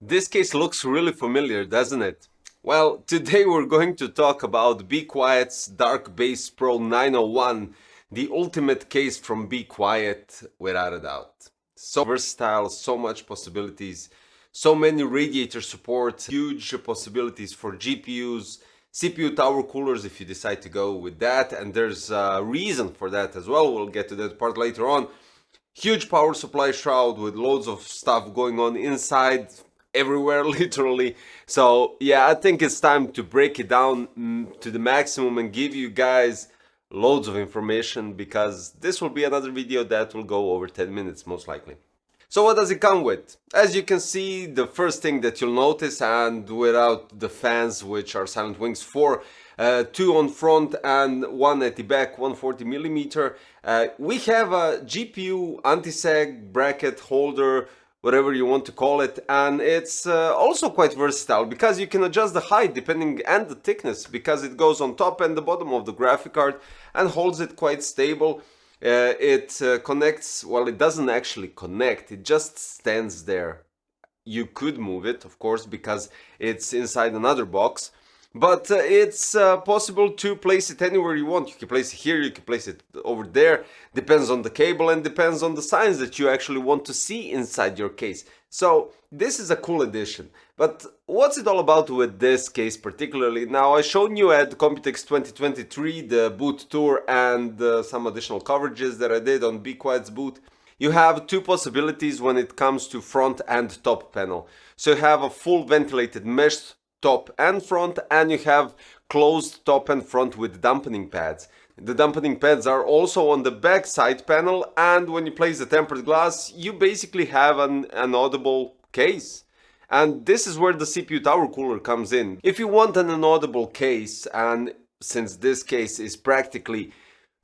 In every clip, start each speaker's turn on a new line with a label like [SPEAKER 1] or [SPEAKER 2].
[SPEAKER 1] This case looks really familiar, doesn't it? Well, today we're going to talk about Bequiet's Dark Base Pro 901, the ultimate case from Bequiet, without a doubt. So versatile, so much possibilities, so many radiator support, huge possibilities for GPUs, CPU tower coolers if you decide to go with that, and there's a reason for that as well. We'll get to that part later on. Huge power supply shroud with loads of stuff going on inside, everywhere literally. So yeah, I think it's time to break it down to the maximum and give you guys loads of information, because this will be another video that will go over 10 minutes most likely. So what does it come with? As you can see, the first thing that you'll notice, and without the fans, which are Silent Wings 4, two on front and one at the back, 140mm. We have a GPU anti-sag bracket holder, whatever you want to call it, and it's also quite versatile because you can adjust the height depending and the thickness, because it goes on top and the bottom of the graphic card and holds it quite stable. It connects, well, it doesn't actually connect, it just stands there. You could move it, of course, because it's inside another box, but it's possible to place it anywhere you want. You can place it here, you can place it over there, depends on the cable and depends on the signs that you actually want to see inside your case. So this is a cool addition. But what's it all about with this case particularly? Now, I showed you at Computex 2023 the booth tour and some additional coverages that I did on Bequiet's booth. You have two possibilities when it comes to front and top panel. So you have a full ventilated mesh top and front, and you have closed top and front with dampening pads. The dampening pads are also on the back side panel, and when you place the tempered glass, you basically have an inaudible case. And this is where the CPU tower cooler comes in. If you want an inaudible case, and since this case is practically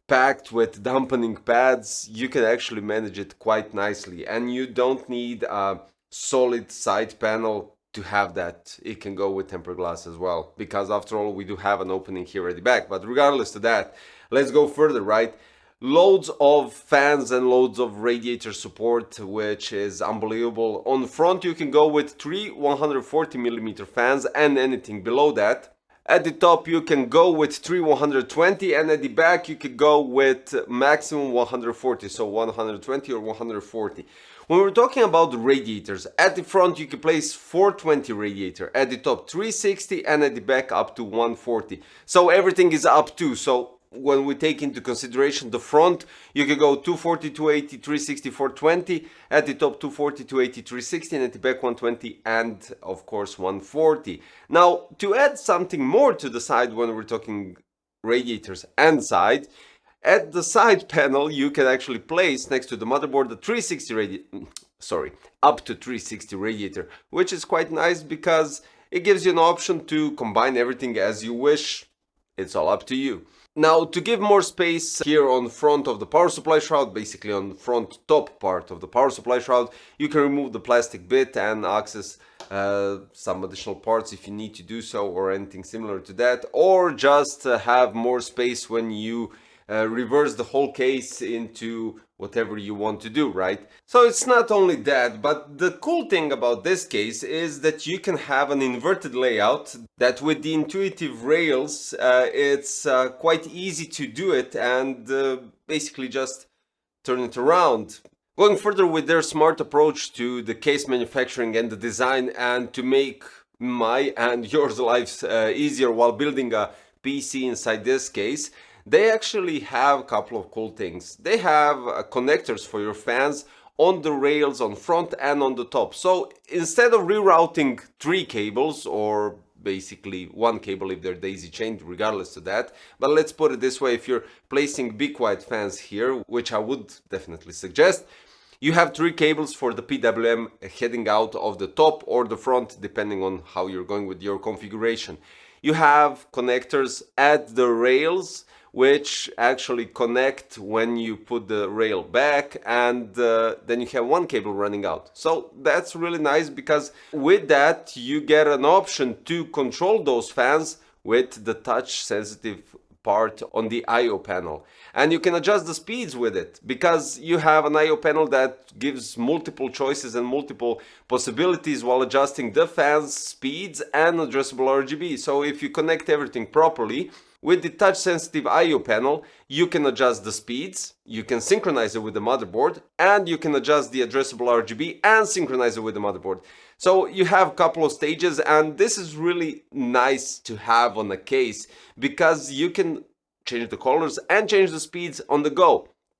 [SPEAKER 1] packed with dampening pads, you can actually manage it quite nicely, and you don't need a solid side panel to have that. It can go with tempered glass as well, because after all we do have an opening here at the back. But regardless of that, let's go further, right? Loads of fans and loads of radiator support, which is unbelievable. On front you can go with three 140mm fans and anything below that. At the top you can go with three 120, and at the back you could go with maximum 140, so 120 or 140. When we're talking about the radiators, at the front you can place 420 radiator, at the top 360, and at the back up to 140. So everything is up to. So when we take into consideration the front, you can go 240, 280, 360, 420, at the top 240, 280, 360, and at the back 120, and of course 140. Now, to add something more to the side when we're talking radiators and side, at the side panel you can actually place next to the motherboard the 360 up to 360 radiator, which is quite nice because it gives you an option to combine everything as you wish. It's all up to you. Now, to give more space here on front of the power supply shroud, basically on the front top part of the power supply shroud, you can remove the plastic bit and access some additional parts if you need to do so, or anything similar to that, or just have more space when you reverse the whole case into whatever you want to do, right? So it's not only that, but the cool thing about this case is that you can have an inverted layout, that with the intuitive rails it's quite easy to do it and basically just turn it around. Going further with their smart approach to the case manufacturing and the design, and to make my and yours lives easier while building a PC inside this case, they actually have a couple of cool things. They have connectors for your fans on the rails on front and on the top. So instead of rerouting three cables, or basically one cable if they're daisy chained, regardless of that, but let's put it this way, if you're placing Bequiet fans here, which I would definitely suggest, you have three cables for the PWM heading out of the top or the front, depending on how you're going with your configuration. You have connectors at the rails, which actually connect when you put the rail back, and then you have one cable running out. So that's really nice, because with that you get an option to control those fans with the touch sensitive part on the I/O panel, and you can adjust the speeds with it because you have an I/O panel that gives multiple choices and multiple possibilities while adjusting the fans, speeds, and addressable RGB. So if you connect everything properly with the touch sensitive I/O panel, you can adjust the speeds, you can synchronize it with the motherboard, and you can adjust the addressable RGB and synchronize it with the motherboard. So you have a couple of stages, and this is really nice to have on a case because you can change the colors and change the speeds on the go.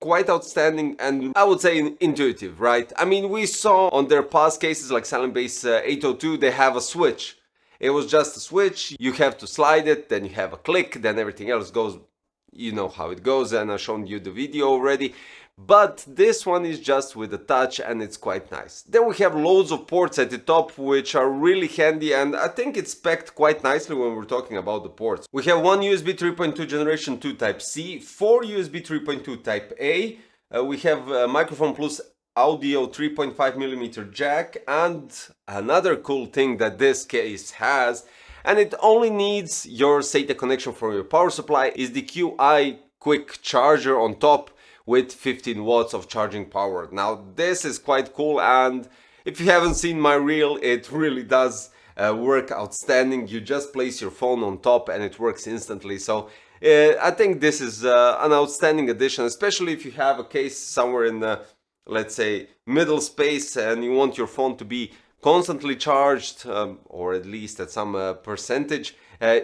[SPEAKER 1] Quite outstanding, and I would say intuitive, right? I mean, we saw on their past cases like Silent Base 802, they have a switch. It was just a switch, you have to slide it, then you have a click, then everything else goes, you know how it goes, and I've shown you the video already. But this one is just with a touch, and it's quite nice. Then we have loads of ports at the top, which are really handy, and I think it's packed quite nicely when we're talking about the ports. We have one USB 3.2 generation 2 Type C, 4 USB 3.2 Type A, we have microphone plus audio 3.5mm jack, and another cool thing that this case has, and it only needs your SATA connection from your power supply, is the QI quick charger on top with 15 watts of charging power. Now this is quite cool, and if you haven't seen my reel, it really does work outstanding. You just place your phone on top and it works instantly. So I think this is an outstanding addition, especially if you have a case somewhere in the, let's say, middle space and you want your phone to be constantly charged, or at least at some percentage.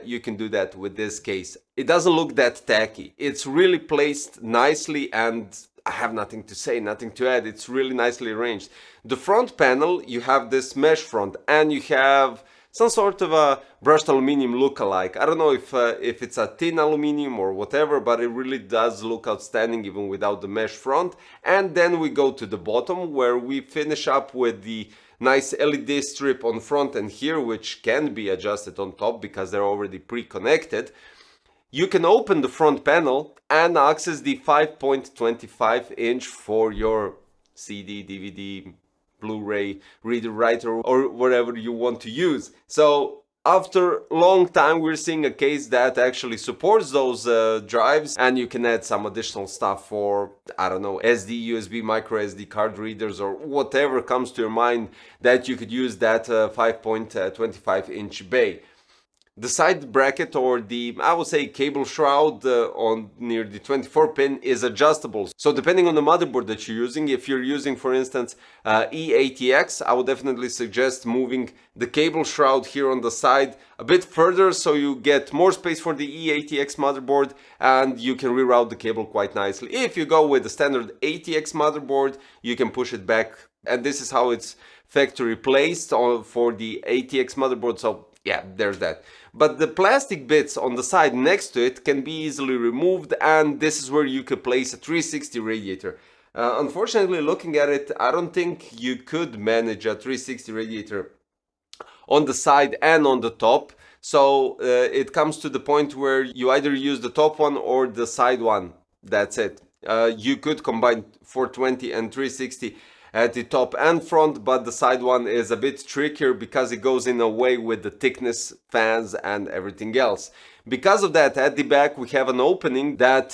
[SPEAKER 1] You can do that with this case. It doesn't look that tacky. It's really placed nicely, and I have nothing to say, nothing to add. It's really nicely arranged. The front panel, you have this mesh front, and you have some sort of a brushed aluminum look-alike. I don't know if it's a thin aluminum or whatever, but it really does look outstanding even without the mesh front. And then we go to the bottom, where we finish up with the nice LED strip on front and here, which can be adjusted on top because they're already pre-connected. You can open the front panel and access the 5.25 inch for your CD, DVD, Blu-ray, reader, writer, or whatever you want to use. So after a long time, we're seeing a case that actually supports those drives, and you can add some additional stuff for, I don't know, SD, USB, micro SD card readers, or whatever comes to your mind that you could use that 5.25 inch bay. The side bracket, or the, I would say, cable shroud on near the 24 pin is adjustable. So depending on the motherboard that you're using, if you're using, for instance, E80X, I would definitely suggest moving the cable shroud here on the side a bit further so you get more space for the E80X motherboard and you can reroute the cable quite nicely. If you go with the standard ATX motherboard, you can push it back, and this is how it's factory placed for the ATX motherboard. So yeah, there's that. But the plastic bits on the side next to it can be easily removed, and this is where you could place a 360 radiator. Unfortunately, looking at it, I don't think you could manage a 360 radiator on the side and on the top. So it comes to the point where you either use the top one or the side one. That's it. You could combine 420 and 360 at the top and front, but the side one is a bit trickier because it goes in a way with the thickness, fans, and everything else. Because of that, at the back we have an opening that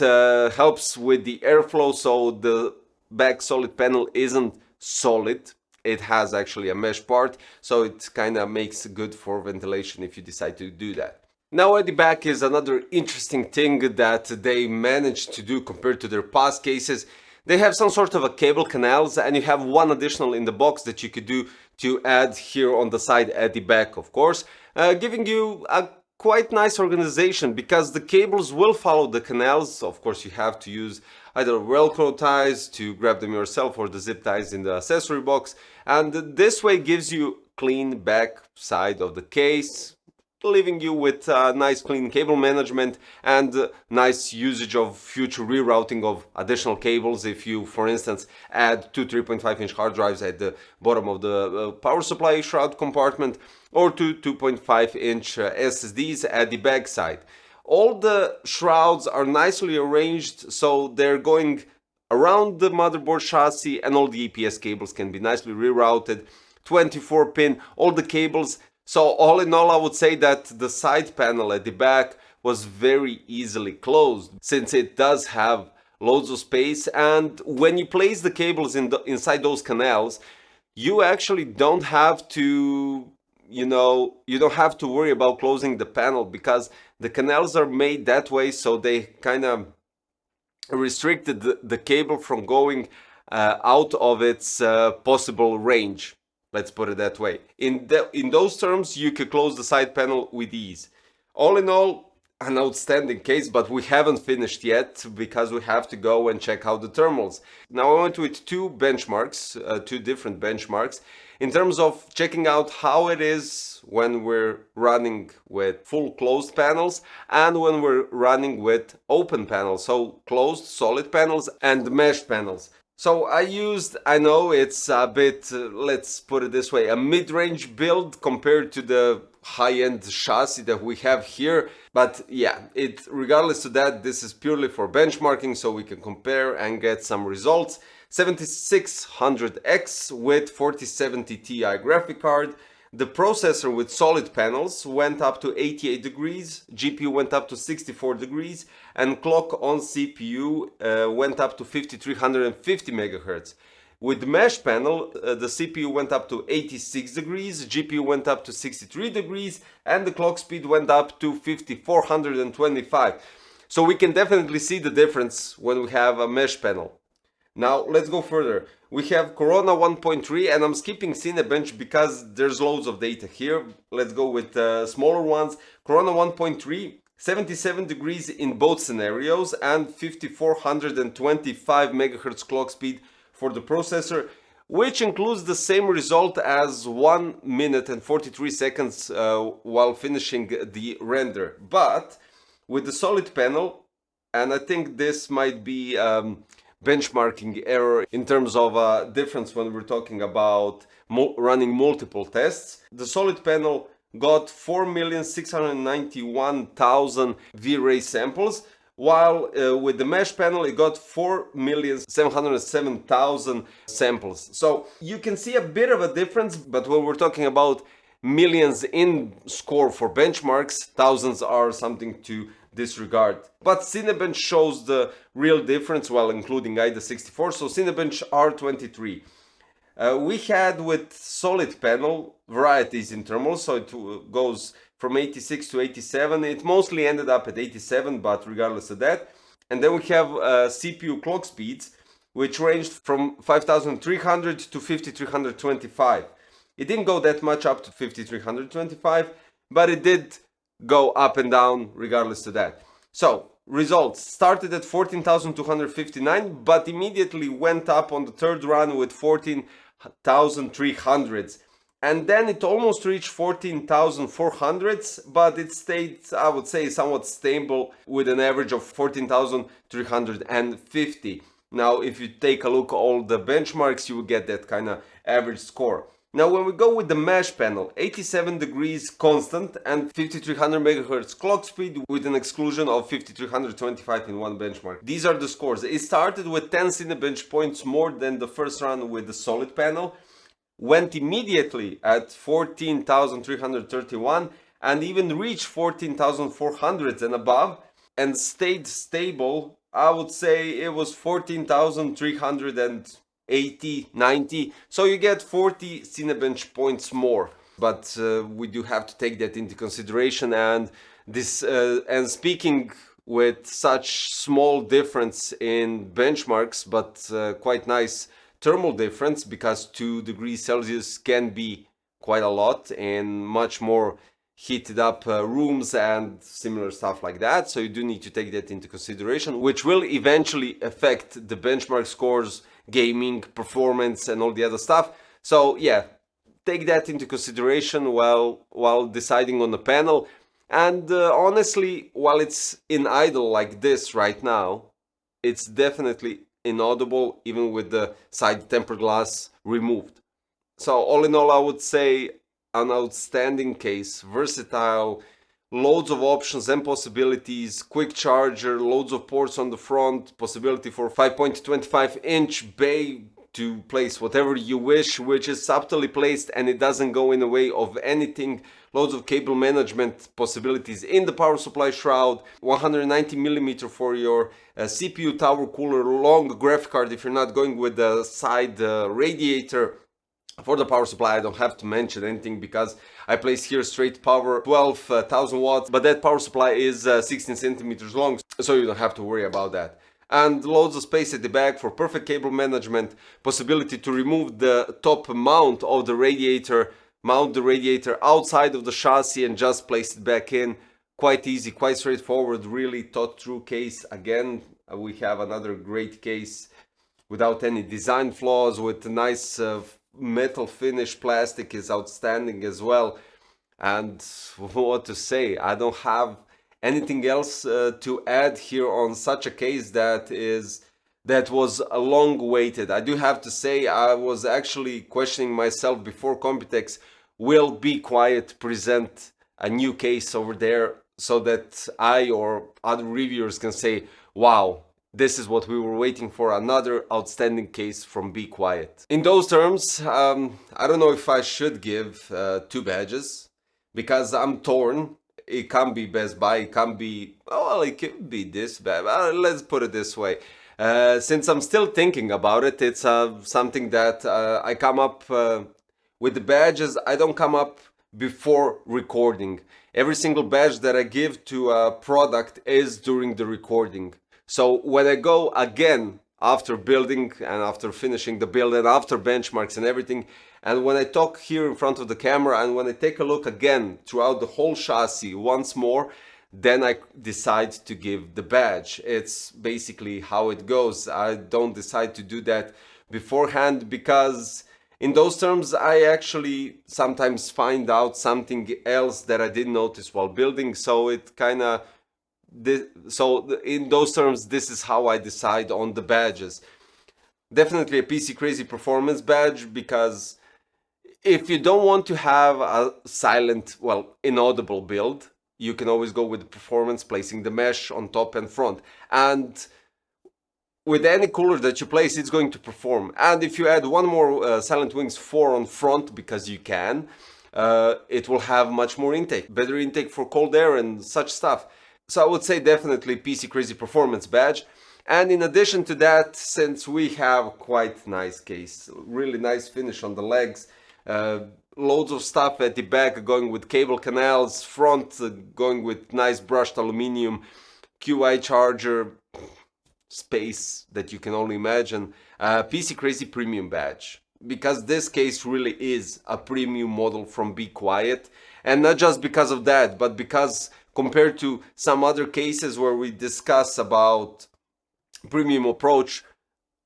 [SPEAKER 1] helps with the airflow, so the back solid panel isn't solid. It has actually a mesh part, so it kind of makes good for ventilation if you decide to do that. Now at the back is another interesting thing that they managed to do compared to their past cases. They have some sort of a cable canals, and you have one additional in the box that you could do to add here on the side at the back, of course, giving you a quite nice organization because the cables will follow the canals. Of course, you have to use either Velcro ties to grab them yourself or the zip ties in the accessory box, and this way gives you clean back side of the case, leaving you with nice clean cable management and nice usage of future rerouting of additional cables if you, for instance, add two 3.5 inch hard drives at the bottom of the power supply shroud compartment, or two 2.5 inch SSDs at the back side. All the shrouds are nicely arranged, so they're going around the motherboard chassis, and all the EPS cables can be nicely rerouted. 24 pin, all the cables. So all in all, I would say that the side panel at the back was very easily closed, since it does have loads of space, and when you place the cables inside those canals, you actually don't have to, you don't have to worry about closing the panel, because the canals are made that way so they kind of restricted the cable from going out of its possible range. Let's put it that way. In those terms, you could close the side panel with ease. All in all, an outstanding case, but we haven't finished yet because we have to go and check out the thermals. Now I went with two benchmarks, two different benchmarks, in terms of checking out how it is when we're running with full closed panels and when we're running with open panels, so closed solid panels and mesh panels. So I know it's a bit, let's put it this way, a mid-range build compared to the high-end chassis that we have here. But yeah, regardless of that, this is purely for benchmarking, so we can compare and get some results. 7600X with 4070 Ti graphic card. The processor with solid panels went up to 88 degrees, GPU went up to 64 degrees, and clock on CPU went up to 5350 MHz. With the mesh panel, the CPU went up to 86 degrees, GPU went up to 63 degrees, and the clock speed went up to 5425. So we can definitely see the difference when we have a mesh panel. Now let's go further. We have Corona 1.3, and I'm skipping Cinebench because there's loads of data here. Let's go with smaller ones. Corona 1.3, 77 degrees in both scenarios and 5425 MHz clock speed for the processor, which includes the same result as 1 minute and 43 seconds while finishing the render. But with the solid panel, and I think this might be benchmarking error in terms of difference when we're talking about running multiple tests. The solid panel got 4,691,000 V-Ray samples, while with the mesh panel it got 4,707,000 samples. So you can see a bit of a difference, but when we're talking about millions in score for benchmarks, thousands are something to disregard. But Cinebench shows the real difference, while including IDA64, so Cinebench R23. We had with solid panel varieties in thermals, so it goes from 86 to 87. It mostly ended up at 87, but regardless of that. And then we have CPU clock speeds, which ranged from 5300 to 5325. It didn't go that much up to 5325, but it did go up and down regardless of that. So results started at 14,259, but immediately went up on the third run with 14,300s, and then it almost reached 14,400s, but it stayed, I would say, somewhat stable with an average of 14,350. Now if you take a look at all the benchmarks, you will get that kind of average score. Now when we go with the mesh panel, 87 degrees constant and 5300 MHz clock speed with an exclusion of 5325 in one benchmark. These are the scores. It started with 10 Cinebench points more than the first run with the solid panel, went immediately at 14,331 and even reached 14,400 and above, and stayed stable. I would say it was 14,380, 90, so you get 40 Cinebench points more. But we do have to take that into consideration, and this and speaking with such small difference in benchmarks, but quite nice thermal difference, because 2 degrees Celsius can be quite a lot in much more heated up rooms and similar stuff like that. So you do need to take that into consideration, which will eventually affect the benchmark scores, gaming, performance, and all the other stuff. So yeah, take that into consideration while deciding on the panel. And honestly, while it's in idle like this right now, it's definitely inaudible even with the side tempered glass removed. So all in all, I would say an outstanding case, versatile, loads of options and possibilities, quick charger, loads of ports on the front, possibility for 5.25-inch bay, to place whatever you wish, which is subtly placed and it doesn't go in the way of anything. Loads of cable management possibilities in the power supply shroud, 190mm for your CPU tower cooler, long graphic card if you're not going with the side radiator. For the power supply, I don't have to mention anything because I place here straight power 12,000 watts, but that power supply is 16 centimeters long, so you don't have to worry about that. And loads of space at the back for perfect cable management, possibility to remove the top mount of the radiator, mount the radiator outside of the chassis and just place it back in. Quite easy, quite straightforward, really thought through case. Again, we have another great case without any design flaws, with a nice metal finish. Plastic is outstanding as well. And what to say, I don't have anything else to add here on such a case that was long waited. I do have to say, I was actually questioning myself before Computex, will Bequiet present a new case over there so that I or other reviewers can say, wow, this is what we were waiting for, another outstanding case from Bequiet. In those terms, I don't know if I should give 2 badges, because I'm torn. It can be Best Buy, it can be, well, it could be this bad. Let's put it this way. Since I'm still thinking about it, it's something that I come up with the badges. I don't come up before recording. Every single badge that I give to a product is during the recording. So when I go again after building and after finishing the build and after benchmarks and everything, and when I talk here in front of the camera and when I take a look again throughout the whole chassis once more, then I decide to give the badge. It's basically how it goes. I don't decide to do that beforehand because in those terms I actually sometimes find out something else that I didn't notice while building, so it kind of in those terms, this is how I decide on the badges. Definitely a PC Crazy Performance badge, because if you don't want to have a silent, well, inaudible build, you can always go with the performance, placing the mesh on top and front. And with any cooler that you place, it's going to perform. And if you add one more Silent Wings 4 on front, because you can, it will have much more intake, better intake for cold air and such stuff. So I would say definitely PC Crazy Performance badge. And in addition to that, since we have quite nice case, really nice finish on the legs, loads of stuff at the back going with cable canals, front going with nice brushed aluminum, QI charger, space that you can only imagine, PC Crazy Premium badge. Because this case really is a premium model from Bequiet, and not just because of that, but because compared to some other cases where we discuss about premium approach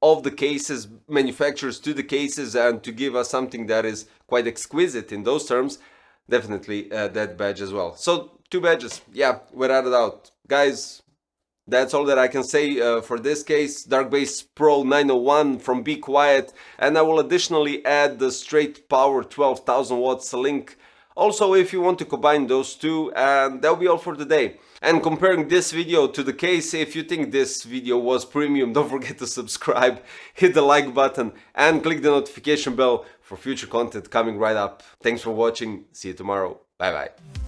[SPEAKER 1] of the cases, manufacturers to the cases, and to give us something that is quite exquisite in those terms, definitely that badge as well. So 2 badges, yeah, without a doubt. Guys, that's all that I can say for this case. Dark Base Pro 901 from Bequiet, and I will additionally add the straight power 12,000 watts link also if you want to combine those two, and that'll be all for today. And comparing this video to the case, if you think this video was premium, don't forget to subscribe, hit the like button and click the notification bell for future content coming right up. Thanks for watching, see you tomorrow, bye bye.